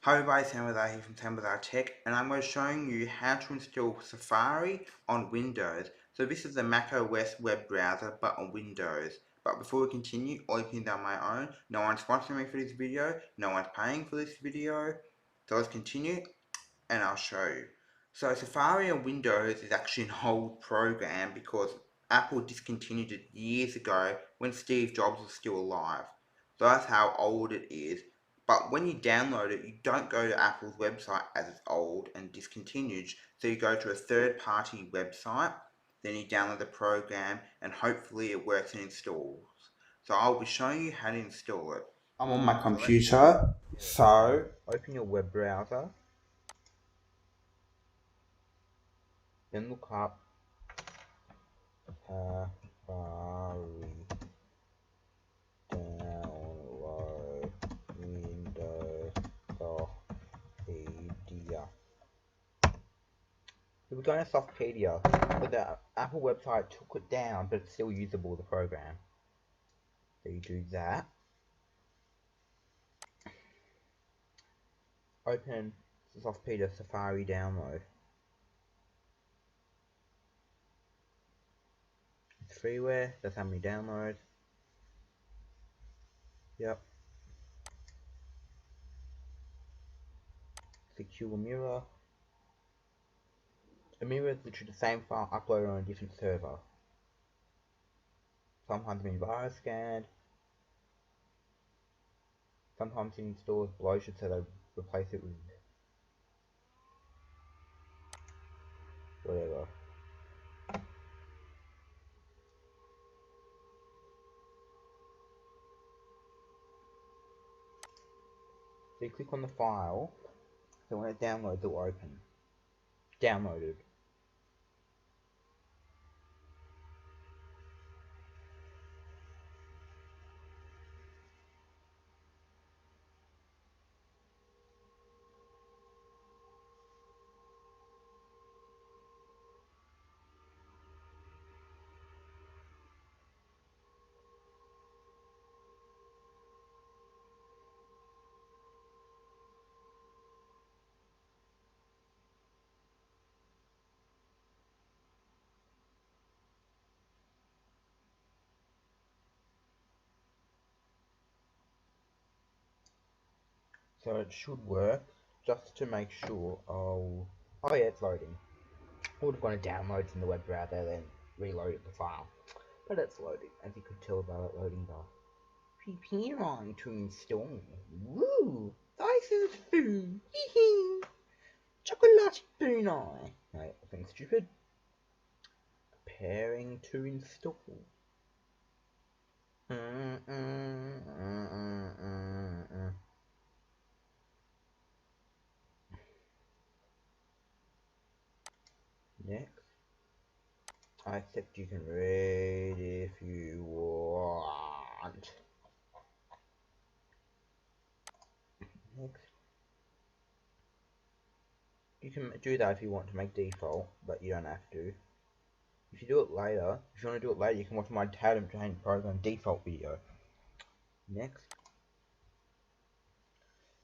Hi everybody, Sam Bazar here from Sam Bazar Tech, and I'm going to be showing you how to install Safari on Windows. So this is the Mac OS web browser, but on Windows. But before we continue, all things are my own. No one's sponsoring me for this video, no one's paying for this video. So let's continue, and I'll show you. So Safari on Windows is actually an old program because Apple discontinued it years ago when Steve Jobs was still alive. So that's how old it is. But when you download it, you don't go to Apple's website as it's old and discontinued. So you go to a third-party website, then you download the program, and hopefully it works and installs. So I'll be showing you how to install it. I'm on my computer, so open your web browser, then look up Safari download Windows Softpedia. So we're going to Softpedia, but the Apple website took it down, but it's still usable, the program. So you do that. Open the Softpedia Safari download. It's freeware, that's how many downloads. Yep. Secure Mirror. A mirror is literally the same file uploaded on a different server. Sometimes been virus scanned. Sometimes it installs bloated, so they replace it with whatever. So you click on the file, so when it downloads it will open. Downloaded. So it should work, just to make sure. Oh yeah, it's loading. I would have gone to downloads in the web browser, then reloaded the file. But it's loading, as you could tell by that loading bar. Preparing to install. Woo! This is food. Hee Chocolate spoon eye. No, nothing stupid. Preparing to install. Next. I accept you can read if you want. Next. You can do that if you want to make default, but you don't have to. If you do it later, if you want to do it later, you can watch my Tatum Train Program default video. Next.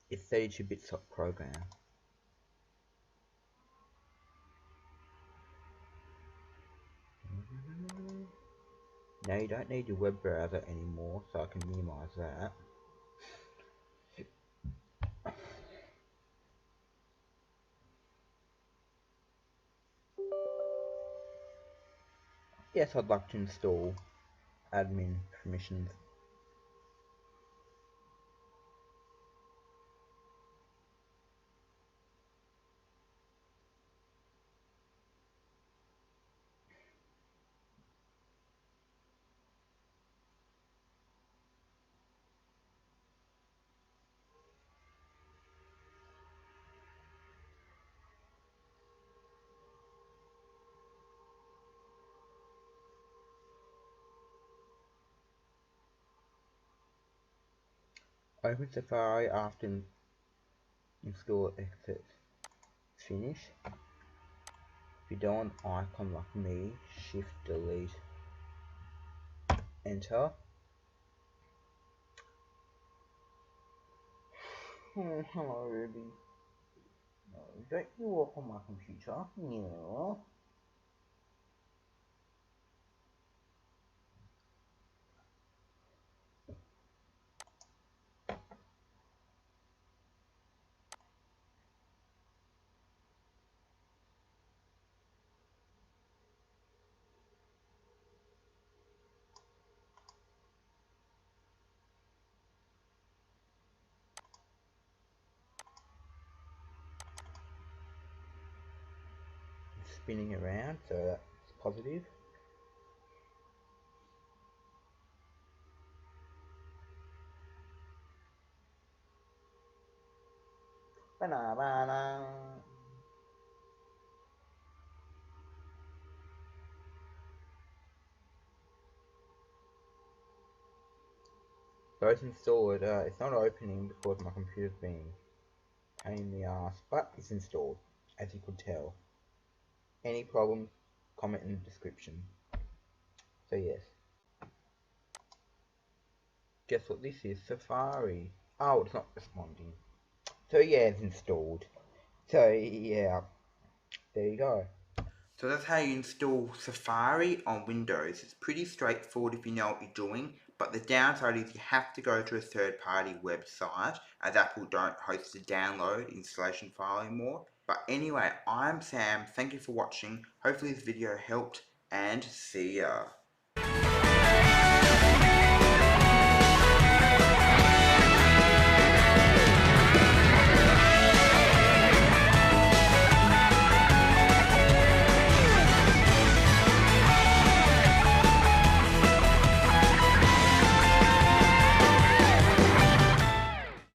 It's 32-bit program. Now you don't need your web browser anymore, so I can minimize that. Yes, I'd like to install admin permissions. Open Safari after install exit. Finish. If you don't want an icon like me, shift delete, enter. Hello, Ruby. No, don't you walk on my computer? No. Spinning around, so that's positive. Banana. So it's installed. It's not opening because my computer's being a pain in the ass, but it's installed, as you could tell. Any problems, comment in the description. So yes. Guess what this is? Safari. Oh, it's not responding. So yeah, it's installed. So yeah, there you go. So that's how you install Safari on Windows. It's pretty straightforward if you know what you're doing, but the downside is you have to go to a third-party website, as Apple don't host the download installation file anymore. But anyway, I'm Sam, thank you for watching, hopefully this video helped, and see ya.